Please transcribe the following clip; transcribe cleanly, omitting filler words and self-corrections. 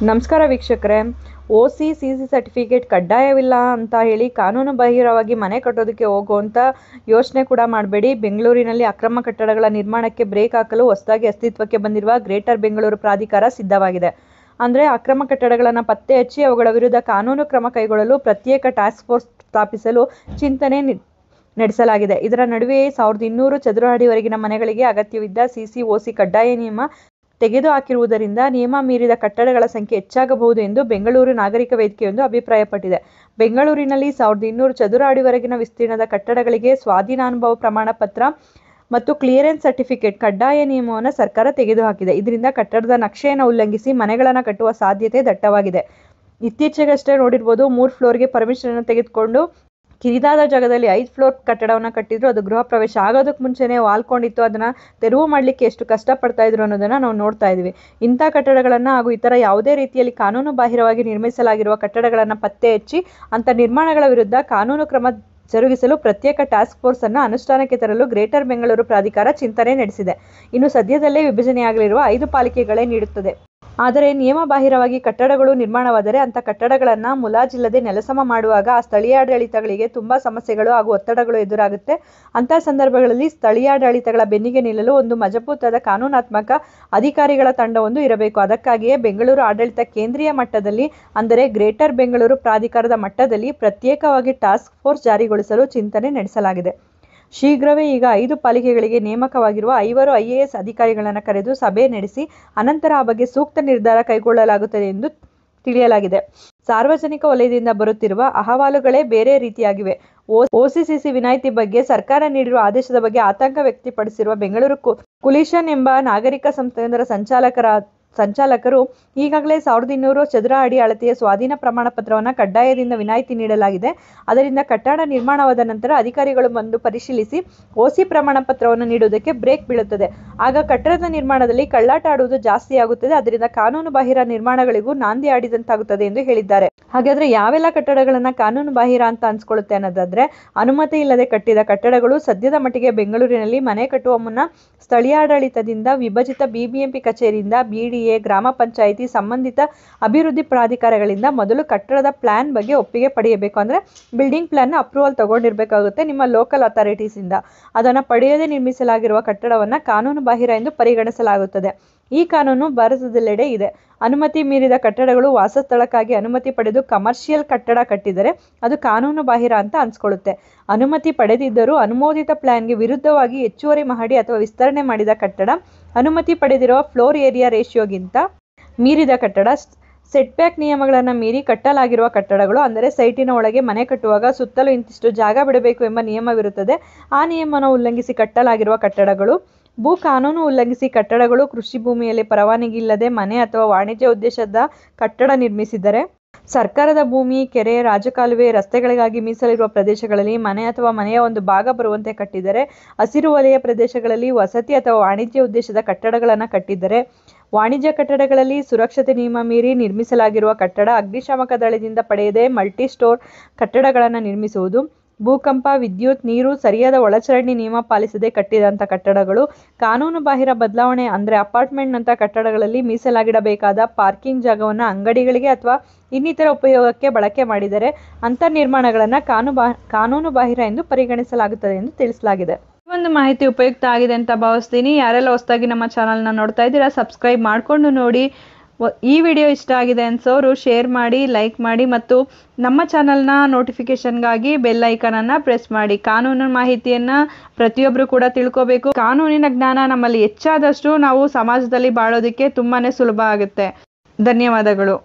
ನಮಸ್ಕಾರ ವೀಕ್ಷಕರೇ, OC/CC certificate ಕಡ್ಡಾಯವಿಲ್ಲ ಅಂತ ಹೇಳಿ ಕಾನೂನು ಬಾಹಿರವಾಗಿ ಮನೆ ಕಟ್ಟೋದಕ್ಕೆ ಹೋಗುವಂಥ ಯೋಚನೆ ಕೂಡ ಮಾಡಬೇಡಿ. ಬೆಂಗಳೂರಿನಲ್ಲಿ ಅಕ್ರಮ ಕಟ್ಟಡಗಳ ನಿರ್ಮಾಣಕ್ಕೆ ಬ್ರೇಕ್ ಹಾಕಲು ಹೊಸದಾಗಿ ಅಸ್ತಿತ್ವಕ್ಕೆ ಬಂದಿರುವ ಗ್ರೇಟರ್ ಬೆಂಗಳೂರು ಪ್ರಾಧಿಕಾರ ಸಿದ್ಧವಾಗಿದೆ. ಅಂದರೆ ಅಕ್ರಮ ಕಟ್ಟಡಗಳನ್ನು ಪತ್ತೆ ಹಚ್ಚಿ ಅವುಗಳ ವಿರುದ್ಧ ಕಾನೂನು ಕ್ರಮ ಕೈಗೊಳ್ಳಲು ಪ್ರತ್ಯೇಕ ಟಾಸ್ಕ್ ಫೋರ್ಸ್ ಸ್ಥಾಪಿಸಲು ಚಿಂತನೆ ನಡೆಸಲಾಗಿದೆ. ಇದರ ನಡುವೆಯೇ 1200 ಚದುರ ಅಡಿವರೆಗಿನ ಮನೆಗಳಿಗೆ ಅಗತ್ಯವಿದ್ದ CC/OC ಕಡ್ಡಾಯ ನಿಯಮ ತೆಗೆದುಹಾಕಿರುವುದರಿಂದ ನಿಯಮ ಮೀರಿದ ಕಟ್ಟಡಗಳ ಸಂಖ್ಯೆ ಹೆಚ್ಚಾಗಬಹುದು ಎಂದು ಬೆಂಗಳೂರು ನಾಗರಿಕ ವೇದಿಕೆಯೊಂದು ಅಭಿಪ್ರಾಯಪಟ್ಟಿದೆ. ಬೆಂಗಳೂರಿನಲ್ಲಿ 1200 ಚದುರ ಅಡಿವರೆಗಿನ ವಿಸ್ತೀರ್ಣದ ಕಟ್ಟಡಗಳಿಗೆ ಸ್ವಾಧೀನಾನುಭವ ಪ್ರಮಾಣ ಪತ್ರ ಮತ್ತು ಕ್ಲಿಯರೆನ್ಸ್ ಸರ್ಟಿಫಿಕೇಟ್ ಕಡ್ಡಾಯ ನಿಯಮವನ್ನು ಸರ್ಕಾರ ತೆಗೆದುಹಾಕಿದೆ. ಇದರಿಂದ ಕಟ್ಟಡದ ನಕ್ಷೆಯನ್ನು ಉಲ್ಲಂಘಿಸಿ ಮನೆಗಳನ್ನು ಕಟ್ಟುವ ಸಾಧ್ಯತೆ ದಟ್ಟವಾಗಿದೆ. ಇತ್ತೀಚೆಗಷ್ಟೇ ನೋಡಿರ್ಬೋದು, 3 ಫ್ಲೋರ್ಗೆ ಪರ್ಮಿಷನ್ ತೆಗೆದುಕೊಂಡು ಕಿರಿದಾದ ಜಾಗದಲ್ಲಿ 5 ಫ್ಲೋರ್ ಕಟ್ಟಡವನ್ನು ಕಟ್ಟಿದ್ರು. ಅದು ಗೃಹ ಪ್ರವೇಶ ಆಗೋದಕ್ಕೆ ಮುಂಚೆನೇ ವಾಲ್ಕೊಂಡಿತ್ತು. ಅದನ್ನು ತೆರವು ಮಾಡಲಿಕ್ಕೆ ಎಷ್ಟು ಕಷ್ಟಪಡ್ತಾ ಇದ್ರು ಅನ್ನೋದನ್ನು ನಾವು ನೋಡ್ತಾ ಇದ್ವಿ. ಇಂಥ ಕಟ್ಟಡಗಳನ್ನು ಹಾಗೂ ಇತರ ಯಾವುದೇ ರೀತಿಯಲ್ಲಿ ಕಾನೂನು ಬಾಹಿರವಾಗಿ ನಿರ್ಮಿಸಲಾಗಿರುವ ಕಟ್ಟಡಗಳನ್ನು ಪತ್ತೆ ಹಚ್ಚಿ ಅಂಥ ನಿರ್ಮಾಣಗಳ ವಿರುದ್ಧ ಕಾನೂನು ಕ್ರಮ ಜರುಗಿಸಲು ಪ್ರತ್ಯೇಕ ಟಾಸ್ಕ್ ಫೋರ್ಸ್ ಅನ್ನು ಅನುಷ್ಠಾನಕ್ಕೆ ತರಲು ಗ್ರೇಟರ್ ಬೆಂಗಳೂರು ಪ್ರಾಧಿಕಾರ ಚಿಂತನೆ ನಡೆಸಿದೆ. ಇನ್ನು ಸದ್ಯದಲ್ಲೇ ವಿಭಜನೆಯಾಗಲಿರುವ 5 ಪಾಲಿಕೆಗಳೇ ನೀಡುತ್ತದೆ. ಆದರೆ ನಿಯಮ ಬಾಹಿರವಾಗಿ ಕಟ್ಟಡಗಳು ನಿರ್ಮಾಣವಾದರೆ ಅಂಥ ಕಟ್ಟಡಗಳನ್ನು ಮುಲಾಜಿಲ್ಲದೆ ನೆಲಸಮ ಮಾಡುವಾಗ ಆ ಸ್ಥಳೀಯಾಡಳಿತಗಳಿಗೆ ತುಂಬ ಸಮಸ್ಯೆಗಳು ಹಾಗೂ ಒತ್ತಡಗಳು ಎದುರಾಗುತ್ತೆ. ಅಂಥ ಸಂದರ್ಭಗಳಲ್ಲಿ ಸ್ಥಳೀಯಾಡಳಿತಗಳ ಬೆನ್ನಿಗೆ ನಿಲ್ಲಲು ಒಂದು ಮಜಬೂತಾದ ಕಾನೂನಾತ್ಮಕ ಅಧಿಕಾರಿಗಳ ತಂಡವೊಂದು ಇರಬೇಕು. ಅದಕ್ಕಾಗಿಯೇ ಬೆಂಗಳೂರು ಆಡಳಿತ ಕೇಂದ್ರೀಯ ಮಟ್ಟದಲ್ಲಿ, ಅಂದರೆ ಗ್ರೇಟರ್ ಬೆಂಗಳೂರು ಪ್ರಾಧಿಕಾರದ ಮಟ್ಟದಲ್ಲಿ ಪ್ರತ್ಯೇಕವಾಗಿ ಟಾಸ್ಕ್ ಫೋರ್ಸ್ ಜಾರಿಗೊಳಿಸಲು ಚಿಂತನೆ ನಡೆಸಲಾಗಿದೆ. ಶೀಘ್ರವೇ ಈಗ 5 ಪಾಲಿಕೆಗಳಿಗೆ ನೇಮಕವಾಗಿರುವ 5 IAS ಅಧಿಕಾರಿಗಳನ್ನು ಕರೆದು ಸಭೆ ನಡೆಸಿ ಅನಂತರ ಆ ಬಗ್ಗೆ ಸೂಕ್ತ ನಿರ್ಧಾರ ಕೈಗೊಳ್ಳಲಾಗುತ್ತದೆ ಎಂದು ತಿಳಿಯಲಾಗಿದೆ. ಸಾರ್ವಜನಿಕ ವಲಯದಿಂದ ಬರುತ್ತಿರುವ ಅಹವಾಲುಗಳೇ ಬೇರೆ ರೀತಿಯಾಗಿವೆ. OC/CC ವಿನಾಯಿತಿ ಬಗ್ಗೆ ಸರ್ಕಾರ ನೀಡಿರುವ ಆದೇಶದ ಬಗ್ಗೆ ಆತಂಕ ವ್ಯಕ್ತಪಡಿಸಿರುವ ಬೆಂಗಳೂರು ಕುಲಿಷನ್ ಎಂಬ ನಾಗರಿಕ ಸಂಸ್ಥೆಯೊಂದರ ಸಂಚಾಲಕರು ಈಗಾಗಲೇ 1200 ಚದುರ ಅಡಿ ಅಳತೆಯ ಸ್ವಾಧೀನ ಪ್ರಮಾಣ ಪತ್ರವನ್ನು ಕಡ್ಡಾಯದಿಂದ ವಿನಾಯಿತಿ ನೀಡಲಾಗಿದೆ. ಅದರಿಂದ ಕಟ್ಟಡ ನಿರ್ಮಾಣವಾದ ನಂತರ ಅಧಿಕಾರಿಗಳು ಬಂದು ಪರಿಶೀಲಿಸಿ OC ಪ್ರಮಾಣ ಪತ್ರವನ್ನು ನೀಡುವುದಕ್ಕೆ ಬ್ರೇಕ್ ಬೀಳುತ್ತದೆ. ಆಗ ಕಟ್ಟಡದ ನಿರ್ಮಾಣದಲ್ಲಿ ಕಳ್ಳಾಟ ಆಡುವುದು ಜಾಸ್ತಿಯಾಗುತ್ತದೆ. ಅದರಿಂದ ಕಾನೂನು ಬಾಹಿರ ನಿರ್ಮಾಣಗಳಿಗೂ ನಾಂದಿ ಆಡಿದಂತಾಗುತ್ತದೆ ಎಂದು ಹೇಳಿದ್ದಾರೆ. ಹಾಗಾದ್ರೆ ಯಾವೆಲ್ಲ ಕಟ್ಟಡಗಳನ್ನು ಕಾನೂನು ಬಾಹಿರ ಅಂತ ಅನ್ಸ್ಕೊಳ್ಳುತ್ತೆ ಅನ್ನೋದಾದ್ರೆ, ಅನುಮತಿ ಇಲ್ಲದೆ ಕಟ್ಟಿದ ಕಟ್ಟಡಗಳು. ಸದ್ಯದ ಮಟ್ಟಿಗೆ ಬೆಂಗಳೂರಿನಲ್ಲಿ ಮನೆ ಕಟ್ಟುವ ಮುನ್ನ ಸ್ಥಳೀಯಾಡಳಿತದಿಂದ, ವಿಭಜಿತ BBMP ಕಚೇರಿಯಿಂದ, BDA, ಗ್ರಾಮ ಪಂಚಾಯಿತಿ, ಸಂಬಂಧಿತ ಅಭಿವೃದ್ಧಿ ಪ್ರಾಧಿಕಾರಗಳಿಂದ ಮೊದಲು ಕಟ್ಟಡದ ಪ್ಲಾನ್ ಬಗ್ಗೆ ಒಪ್ಪಿಗೆ ಪಡೆಯಬೇಕು. ಅಂದರೆ ಬಿಲ್ಡಿಂಗ್ ಪ್ಲಾನ್ ಅಪ್ರೂವಲ್ ತಗೊಂಡಿರ್ಬೇಕಾಗುತ್ತೆ ನಿಮ್ಮ ಲೋಕಲ್ ಅಥಾರಿಟೀಸ್ ಇಂದ. ಅದನ್ನು ಪಡೆಯದೆ ನಿರ್ಮಿಸಲಾಗಿರುವ ಕಟ್ಟಡವನ್ನು ಕಾನೂನು ಬಾಹಿರ ಎಂದು ಪರಿಗಣಿಸಲಾಗುತ್ತದೆ. ಈ ಕಾನೂನು ಭಾರತದೆಲ್ಲೆಡೆ ಇದೆ. ಅನುಮತಿ ಮೀರಿದ ಕಟ್ಟಡಗಳು ವಾಸಸ್ಥಳಕ್ಕಾಗಿ ಅನುಮತಿ ಪಡೆದು ಕಮರ್ಷಿಯಲ್ ಕಟ್ಟಡ ಕಟ್ಟಿದರೆ ಅದು ಕಾನೂನು ಬಾಹಿರ ಅಂತ ಅನ್ಸ್ಕೊಳ್ಳುತ್ತೆ. ಅನುಮತಿ ಪಡೆದಿದ್ದರೂ ಅನುಮೋದಿತ ಪ್ಲಾನ್ಗೆ ವಿರುದ್ಧವಾಗಿ ಹೆಚ್ಚುವರಿ ಮಹಡಿ ಅಥವಾ ವಿಸ್ತರಣೆ ಮಾಡಿದ ಕಟ್ಟಡ, ಅನುಮತಿ ಪಡೆದಿರುವ ಫ್ಲೋರ್ ಏರಿಯಾ ರೇಷಿಯೋಗಿಂತ ಮೀರಿದ ಕಟ್ಟಡ, ಸೆಟ್ಬ್ಯಾಕ್ ನಿಯಮಗಳನ್ನು ಮೀರಿ ಕಟ್ಟಲಾಗಿರುವ ಕಟ್ಟಡಗಳು, ಅಂದರೆ ಸೈಟಿನ ಒಳಗೆ ಮನೆ ಕಟ್ಟುವಾಗ ಸುತ್ತಲೂ ಇಂತಿಷ್ಟು ಜಾಗ ಬಿಡಬೇಕು ಎಂಬ ನಿಯಮವಿರುತ್ತದೆ. ಆ ನಿಯಮವನ್ನು ಉಲ್ಲಂಘಿಸಿ ಕಟ್ಟಲಾಗಿರುವ ಕಟ್ಟಡಗಳು, ಭೂ ಕಾನೂನು ಉಲ್ಲಂಘಿಸಿ ಕಟ್ಟಡಗಳು, ಕೃಷಿ ಭೂಮಿಯಲ್ಲಿ ಪರವಾನಗಿ ಇಲ್ಲದೆ ಮನೆ ಅಥವಾ ವಾಣಿಜ್ಯ ಉದ್ದೇಶದ ಕಟ್ಟಡ ನಿರ್ಮಿಸಿದರೆ, ಸರ್ಕಾರದ ಭೂಮಿ, ಕೆರೆ, ರಾಜಕಾಲುವೆ, ರಸ್ತೆಗಳಿಗಾಗಿ ಮೀಸಲಿರುವ ಪ್ರದೇಶಗಳಲ್ಲಿ ಮನೆ ಅಥವಾ ಮನೆಯ ಒಂದು ಭಾಗ ಬರುವಂತೆ ಕಟ್ಟಿದರೆ, ಹಸಿರು ವಲಯ ಪ್ರದೇಶಗಳಲ್ಲಿ ವಸತಿ ಅಥವಾ ವಾಣಿಜ್ಯ ಉದ್ದೇಶದ ಕಟ್ಟಡಗಳನ್ನು ಕಟ್ಟಿದರೆ, ವಾಣಿಜ್ಯ ಕಟ್ಟಡಗಳಲ್ಲಿ ಸುರಕ್ಷತೆ ನಿಯಮ ಮೀರಿ ನಿರ್ಮಿಸಲಾಗಿರುವ ಕಟ್ಟಡ, ಅಗ್ನಿಶಾಮಕ ದಳದಿಂದ ಪಡೆಯದೆ ಮಲ್ಟಿ ಸ್ಟೋರ್ ಕಟ್ಟಡಗಳನ್ನು ನಿರ್ಮಿಸುವುದು, ಭೂಕಂಪ, ವಿದ್ಯುತ್, ನೀರು, ಸರಿಯಾದ ಒಳಚರಂಡಿ ನಿಯಮ ಪಾಲಿಸದೆ ಕಟ್ಟಿದಂಥ ಕಟ್ಟಡಗಳು, ಕಾನೂನು ಬಾಹಿರ ಬದಲಾವಣೆ ಅಂದರೆ ಅಪಾರ್ಟ್ಮೆಂಟ್ನಂಥ ಕಟ್ಟಡಗಳಲ್ಲಿ ಮೀಸಲಾಗಿಡಬೇಕಾದ ಪಾರ್ಕಿಂಗ್ ಜಾಗವನ್ನು ಅಂಗಡಿಗಳಿಗೆ ಅಥವಾ ಇನ್ನಿತರ ಉಪಯೋಗಕ್ಕೆ ಬಳಕೆ ಮಾಡಿದರೆ ಅಂಥ ನಿರ್ಮಾಣಗಳನ್ನು ಕಾನೂನು ಬಾಹಿರ ಎಂದು ಪರಿಗಣಿಸಲಾಗುತ್ತದೆ ಎಂದು ತಿಳಿಸಲಾಗಿದೆ. ಈ ಒಂದು ಮಾಹಿತಿ ಉಪಯುಕ್ತ ಆಗಿದೆ ಅಂತ ಭಾವಿಸ್ತೀನಿ. ಯಾರೆಲ್ಲ ಹೊಸದಾಗಿ ನಮ್ಮ ಚಾನಲ್ನ ನೋಡ್ತಾ ಇದ್ದೀರಾ, ಸಬ್ಸ್ಕ್ರೈಬ್ ಮಾಡಿಕೊಂಡು ನೋಡಿ. ಈ ವಿಡಿಯೋ ಇಷ್ಟ ಆಗಿದೆ ಅನ್ಸೋರು ಶೇರ್ ಮಾಡಿ, ಲೈಕ್ ಮಾಡಿ ಮತ್ತು ನಮ್ಮ ಚಾನಲ್ನ ನೋಟಿಫಿಕೇಶನ್ಗಾಗಿ ಬೆಲ್ ಐಕಾನನ್ನು ಪ್ರೆಸ್ ಮಾಡಿ. ಕಾನೂನು ಮಾಹಿತಿಯನ್ನು ಪ್ರತಿಯೊಬ್ಬರು ಕೂಡ ತಿಳ್ಕೋಬೇಕು. ಕಾನೂನಿನ ಜ್ಞಾನ ನಮ್ಮಲ್ಲಿ ಹೆಚ್ಚಾದಷ್ಟು ನಾವು ಸಮಾಜದಲ್ಲಿ ಬಾಳೋದಕ್ಕೆ ತುಂಬಾ ಸುಲಭ ಆಗುತ್ತೆ. ಧನ್ಯವಾದಗಳು.